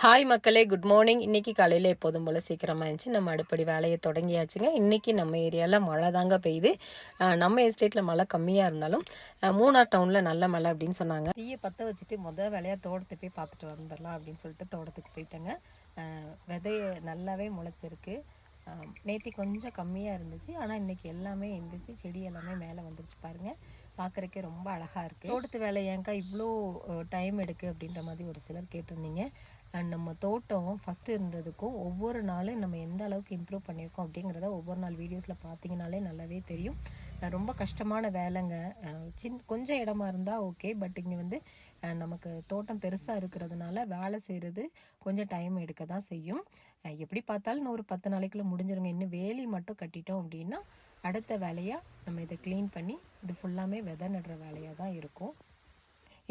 Hi மக்களே, good morning. இன்றைக்கி காலையில் எப்போதும் போல் சீக்கிரமாக இருந்துச்சு. நம்ம அடுப்படி வேலையை தொடங்கியாச்சுங்க. இன்றைக்கி நம்ம ஏரியாவில் மழை தாங்க பெய்யுது. நம்ம எஸ்டேட்டில் மழை கம்மியாக இருந்தாலும் மூணார் டவுனில் நல்ல மழை அப்படின்னு சொன்னாங்க. தீயை பற்ற வச்சுட்டு வேலையாக தோட்டத்தை போய் பார்த்துட்டு வந்துடலாம் அப்படின்னு சொல்லிட்டு தோட்டத்துக்கு போயிட்டேங்க. விதைய நல்லாவே முளைச்சிருக்கு. நேற்று கொஞ்சம் கம்மியாக இருந்துச்சு, ஆனால் இன்றைக்கி எல்லாமே இருந்துச்சு. செடி எல்லாமே மேலே வந்துருச்சு பாருங்கள். பார்க்குறக்கே ரொம்ப அழகாக இருக்குது. தோட்டத்து வேலை ஏங்கா இவ்வளோ டைம் எடுக்கு அப்படின்ற மாதிரி ஒரு சிலர் கேட்டிருந்தீங்க. நம்ம தோட்டம் ஃபஸ்ட்டு இருந்ததுக்கும் ஒவ்வொரு நாளும் நம்ம எந்த அளவுக்கு இம்ப்ரூவ் பண்ணியிருக்கோம் அப்படிங்கிறத ஒவ்வொரு நாள் வீடியோஸில் பார்த்தீங்கனாலே நல்லாவே தெரியும். ரொம்ப கஷ்டமான வேலைங்க. கொஞ்சம் இடமா இருந்தால் ஓகே, பட் இங்கே நமக்கு தோட்டம் பெருசாக இருக்கிறதுனால வேலை செய்கிறது கொஞ்சம் டைம் எடுக்க தான் செய்யும். எப்படி பார்த்தாலும் இன்னும் ஒரு 10 நாளைக்குள்ளே முடிஞ்சிருங்க. இன்னும் வேலி மட்டும் கட்டிட்டோம் அப்படின்னா அடுத்த வேலையாக நம்ம இதை க்ளீன் பண்ணி இது ஃபுல்லாமே விதை நடுற வேலையாக தான் இருக்கும்.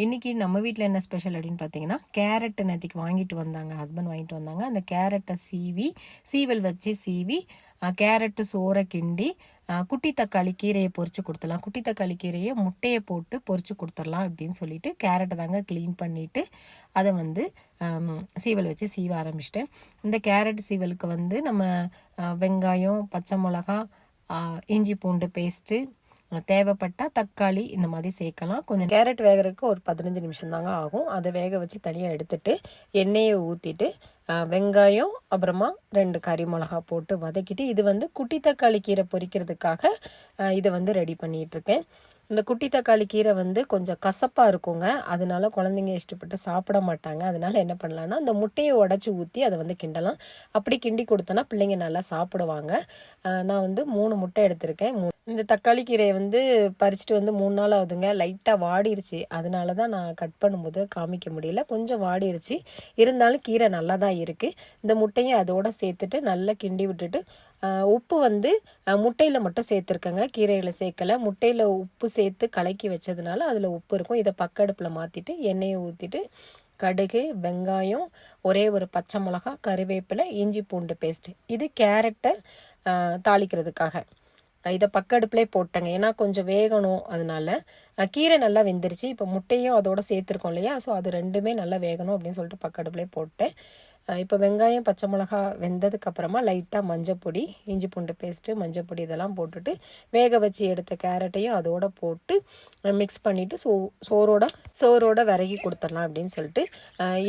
இன்றைக்கி நம்ம வீட்டில் என்ன ஸ்பெஷல் அப்படின்னு பார்த்தீங்கன்னா, கேரட்டு நேற்றுக்கு வாங்கிட்டு வந்தாங்க, ஹஸ்பண்ட் வாங்கிட்டு வந்தாங்க. அந்த கேரட்டை சீவல் வச்சு சீவி கேரட்டு சோறை கிண்டி குட்டி தக்காளி கீரையை பொரிச்சு கொடுத்துடலாம். குட்டி தக்காளி கீரையை முட்டையை போட்டு பொரிச்சு கொடுத்துடலாம் அப்படின்னு சொல்லிட்டு கேரட்டை தாங்க க்ளீன் பண்ணிவிட்டு அதை சீவல் வச்சு சீவ ஆரம்பிச்சிட்டேன். இந்த கேரட் சீவலுக்கு நம்ம வெங்காயம், பச்சை மிளகா, இஞ்சி பூண்டு பேஸ்ட்டு, தேவைப்பட்டால் தக்காளி இந்த மாதிரி சேர்க்கலாம். கொஞ்சம் கேரட் வேகிறதுக்கு ஒரு 15 நிமிஷம் தாங்க ஆகும். அதை வேக வச்சு தனியாக எடுத்துட்டு எண்ணெயை ஊற்றிட்டு வெங்காயம் அப்புறமா 2 கறி மிளகா போட்டு வதக்கிட்டு இது குட்டி தக்காளி கீரை பொரிக்கிறதுக்காக இதை ரெடி பண்ணிகிட்ருக்கேன். இந்த குட்டி தக்காளி கீரை கொஞ்சம் கசப்பாக இருக்குங்க, அதனால குழந்தைங்க இஷ்டப்பட்டு சாப்பிட மாட்டாங்க. அதனால என்ன பண்ணலான்னா அந்த முட்டையை உடச்சி ஊற்றி அதை கிண்டலாம். அப்படி கிண்டி கொடுத்தோன்னா பிள்ளைங்க நல்லா சாப்பிடுவாங்க. நான் 3 முட்டை எடுத்திருக்கேன். இந்த தக்காளி கீரையை பறிச்சுட்டு 3 நாள் ஆகுதுங்க. லைட்டாக வாடிருச்சு, அதனால தான் நான் கட் பண்ணும்போது காமிக்க முடியல. கொஞ்சம் வாடிருச்சு, இருந்தாலும் கீரை நல்லா தான் இருக்குது. இந்த முட்டையும் அதோடு சேர்த்துட்டு நல்லா கிண்டி விட்டுட்டு உப்பு முட்டையில் மட்டும் சேர்த்துருக்கேங்க, கீரையில் சேர்க்கலை. முட்டையில் உப்பு சேர்த்து கலக்கி வச்சதுனால அதில் உப்பு இருக்கும். இதை பக்கடுப்பில் மாற்றிட்டு எண்ணெயை ஊற்றிட்டு கடுகு, வெங்காயம், ஒரே ஒரு பச்சை மிளகா, கறிவேப்பிலை, இஞ்சி பூண்டு பேஸ்ட்டு, இது கேரட்டை தாளிக்கிறதுக்காக இதை பக்கடுப்புலேயே போட்டேங்க. ஏன்னா கொஞ்சம் வேகணும், அதனால கீரை நல்லா வெந்துருச்சு. இப்போ முட்டையும் அதோட சேர்த்துருக்கோம் இல்லையா, ஸோ அது ரெண்டுமே நல்லா வேகணும் அப்படின்னு சொல்லிட்டு பக்கடுப்புலேயே போட்டேன். இப்போ வெங்காயம், பச்சை மிளகா வெந்ததுக்கப்புறமா லைட்டாக மஞ்சப்பொடி, இஞ்சி பூண்டு பேஸ்ட்டு, மஞ்சப்பொடி இதெல்லாம் போட்டுட்டு வேக வச்சு எடுத்த கேரட்டையும் அதோட போட்டு மிக்ஸ் பண்ணிவிட்டு சோறோட விறகி கொடுத்துடலாம் அப்படின்னு சொல்லிட்டு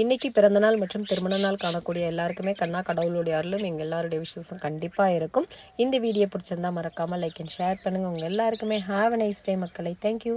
இன்றைக்கி பிறந்தநாள் மற்றும் திருமண நாள் காணக்கூடிய எல்லாருக்குமே கடவுளுடைய அருளும் எங்கள் எல்லாருடைய விஷயம் கண்டிப்பாக இருக்கும். இந்த வீடியோ பிடிச்சிருந்தா மறக்காமல் லைக் அண்ட் ஷேர் பண்ணுங்கள். உங்கள் எல்லாருக்குமே ஹாவ் அ நைஸ் டே மக்களை. தேங்க்யூ.